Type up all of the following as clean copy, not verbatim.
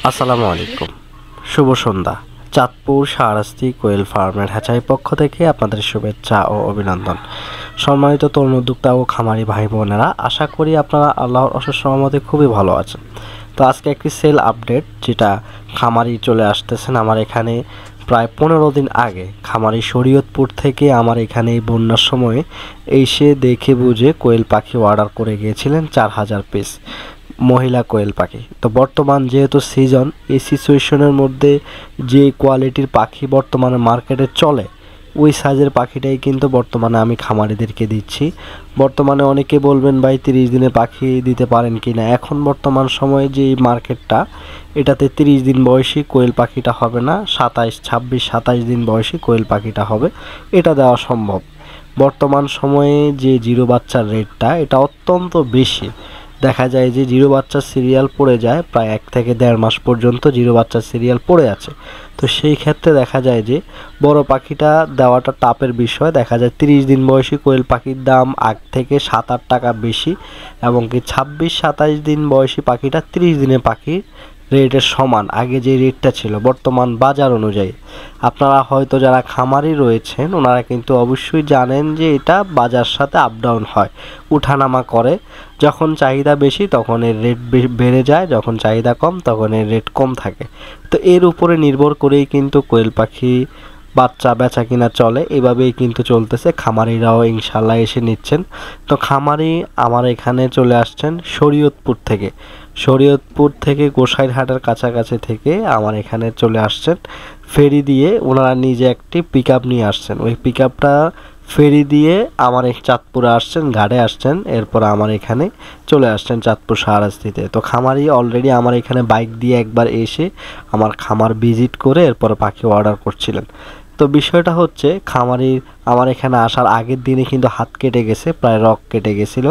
আসসালামু আলাইকুম, শুভ সন্ধ্যা। চাঁদপুর শাহরাস্তি কোয়েল ফার্মের হ্যাচারি পক্ষ থেকে আপনাদের শুভেচ্ছা ও অভিনন্দন। সম্মানিত তরুণ উদ্যোক্তা ও খামারি ভাই বোনেরা, আশা করি আপনারা আল্লাহর অশেষ রহমতে খুবই ভালো আছেন। তো আজকে একটি সেল আপডেট, যেটা খামারি চলে আসতেছেন আমার এখানে প্রায় 15 দিন আগে। খামারি শরীয়তপুর থেকে আমার এখানে এই বন্যার সময়ে এসে দেখে বুঝে কোয়েল পাখি অর্ডার করে গিয়েছিলেন 4000 পিস মহিলা কোয়েল পাখি। তো বর্তমান যেহেতু সিজন, এই সিচুয়েশনের মধ্যে যে কোয়ালিটির পাখি বর্তমানে মার্কেটে চলে, ওই সাইজের পাখিটাই কিন্তু বর্তমানে আমি খামারিদেরকে দিচ্ছি। বর্তমানে অনেকে বলবেন ভাই 30 দিনে পাখি দিতে পারেন কি না। এখন বর্তমান সময়ে যে মার্কেটটা, এটাতে 30 দিন বয়সী কোয়েল পাখিটা হবে না, 27 দিন বয়সী কোয়েল পাখিটা হবে। এটা দেওয়া সম্ভব। বর্তমান সময়ে যে জিরো বাচ্চার রেটটা, এটা অত্যন্ত বেশি। দেখা যায় যে জিরো বাচ্চার সিরিয়াল পড়ে যায় প্রায় 1 থেকে 1.5 মাস পর্যন্ত জিরো বাচ্চার সিরিয়াল পড়ে আছে। তো সেই ক্ষেত্রে দেখা যায় যে বড় পাখিটা দেওয়াটা টাপের বিষয়। দেখা যায় 30 দিন বয়সী কোয়েল পাখির দাম আগ থেকে 7-8 টাকা বেশি, এবং কি 26-27 দিন বয়সী পাখিটা 30 দিনের পাখির রেটের সমান আগে যে রেটটা ছিল বর্তমান বাজার অনুযায়ী। আপনারা হয়তো যারা খামারি রয়েছেন ওনারা কিন্তু অবশ্যই জানেন যে এটা বাজার সাথে আপ ডাউন হয়, উঠানামা করে। যখন চাহিদা বেশি তখন এর রেট বেড়ে যায়, যখন চাহিদা কম তখন এর রেট কম থাকে। তো এর উপরে নির্ভর করেই কিন্তু কোয়েল পাখি বাচ্চা বেচা কিনা চলে। এভাবেই কিন্তু চলতেছে। খামারিরাও ইনশাল্লাহ এসে নিচ্ছেন। তো খামারি আমার এখানে চলে আসছেন শরীয়তপুর থেকে গোসাইরহাটের কাছাকাছি থেকে আমার এখানে চলে আসছেন ফেরি দিয়ে। ওনারা নিজে একটি পিকআপ নিয়ে আসছেন। ওই পিকআপটা ফেরি দিয়ে আমার এই চাঁদপুরে আসছেন, ঘাটে আসছেন, এরপর আমার এখানে চলে আসছেন চাঁদপুর শাহরাস্তিতে। তো খামারি অলরেডি আমার এখানে বাইক দিয়ে একবার এসে আমার খামার ভিজিট করে এরপর পাখি অর্ডার করছিলেন। তো বিষয়টা হচ্ছে, খামারি আমার এখানে আসার আগের দিনে কিন্তু হাত কেটে গেছে, প্রায় রক কেটে গেছিল।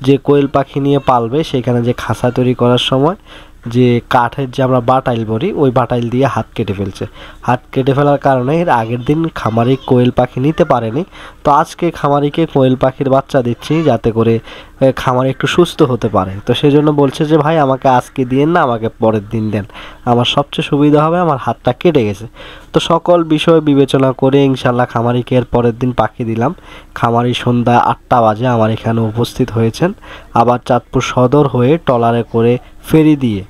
যে কোয়েল পাখি নিয়ে পালবে সেখানে যে খাঁচা তৈরি করার সময় যে কাঠের যে আমরা বাটাইল বলি, ওই বাটাইল দিয়ে হাত কেটে ফেলছে। হাত কেটে ফেলার কারণে এর আগের দিন খামারি কোয়েল পাখি নিতে পারেনি। তো আজকে খামারিকে কোয়েল পাখির বাচ্চা দিচ্ছি যাতে করে খামারি একটু সুস্থ হতে পারে। তো সেজন্য বলছে যে ভাই আমাকে আজকে দিয়েন না, আমাকে পরের দিন দেন, আমার সবচেয়ে সুবিধা হবে, আমার হাতটা কেটে গেছে। তো সকল বিষয় বিবেচনা করে ইনশাল্লাহ খামারিকে এর পরের দিন পাখি দিলাম। খামারি সন্ধ্যা 8টা বাজে আমার এখানে উপস্থিত হয়েছেন। আবার চাঁদপুর সদর হয়ে ট্রলারে করে ফেরি দিয়ে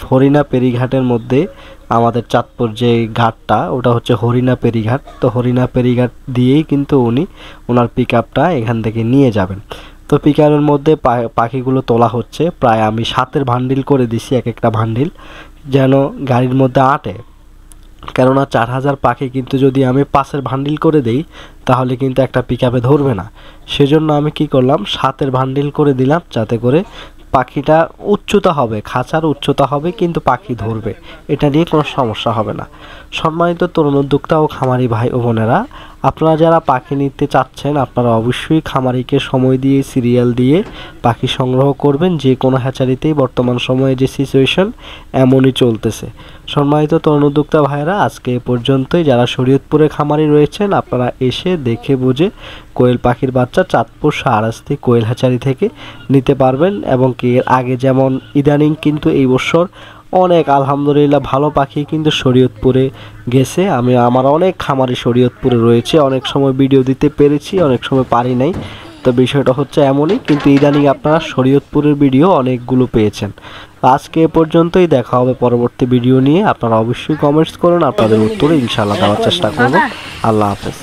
হরিণা পেরিঘাটের মধ্যে আমাদের চাঁদপুর যে ঘাটটা, ওটা হচ্ছে হরিণা পেরিঘাট। তো হরিণা পেরিঘাট দিয়েই কিন্তু উনি ওনার পিকআপটা এখান থেকে নিয়ে যাবেন। তো পিকআপের মধ্যে পাখিগুলো তোলা হচ্ছে। প্রায় আমি 7 বান্ডিল করে দিছি, এক একটা বান্ডিল যেন গাড়ির মধ্যে আটে। কেননা 4000 পাখি কিন্তু যদি আমি 5 বান্ডিল করে দেই তাহলে কিন্তু একটা পিকআপে ধরবে না। সেজন্য আমি কি করলাম, 7 বান্ডিল করে দিলাম, যাতে করে পাখিটা উচ্চতা হবে, খাঁচার উচ্চতা হবে, কিন্তু পাখি ধরবে, এটা নিয়ে কোনো সমস্যা হবে না। সম্মানিত তরুণ উদ্যোক্তা ও খামারি ভাই ও বোনেরা, আপনারা যারা পাখি নিতে চাচ্ছেন আপনারা অবশ্যই খামারিকে সময় দিয়ে সিরিয়াল দিয়ে পাখি সংগ্রহ করবেন। যে কোনো হ্যাচারিতেই বর্তমান সময়ে যে সিচুয়েশন এমনই চলতেছে। সম্মানিত তরুণ উদ্যোক্তা ভাইরা, আজকে এ পর্যন্তই। যারা শরীয়তপুরে খামারি রয়েছেন আপনারা এসে দেখে বুঝে কোয়েল পাখির বাচ্চা চাঁদপুর শাহরাস্তি কোয়েল হ্যাচারি থেকে নিতে পারবেন। এবং কি এর আগে যেমন ইদানিং কিন্তু এই বছর অনেক আলহামদুলিল্লাহ ভালো পাখি কিন্তু শরীয়তপুরে গেছে। আমার অনেক খামারি শরীয়তপুরে রয়েছে, অনেক সময় ভিডিও দিতে পেরেছি, অনেক সময় পারি নাই। তো বিষয়টা হচ্ছে এমনই, কিন্তু ইদানিং আপনারা শরীয়তপুরের ভিডিও অনেকগুলো পেয়েছেন। আজকে এ পর্যন্তই, দেখা হবে পরবর্তী ভিডিও নিয়ে। আপনারা অবশ্যই কমেন্টস করুন, আপনাদের উত্তরে ইনশাআল্লাহ দেওয়ার চেষ্টা করব। আল্লাহ হাফেজ।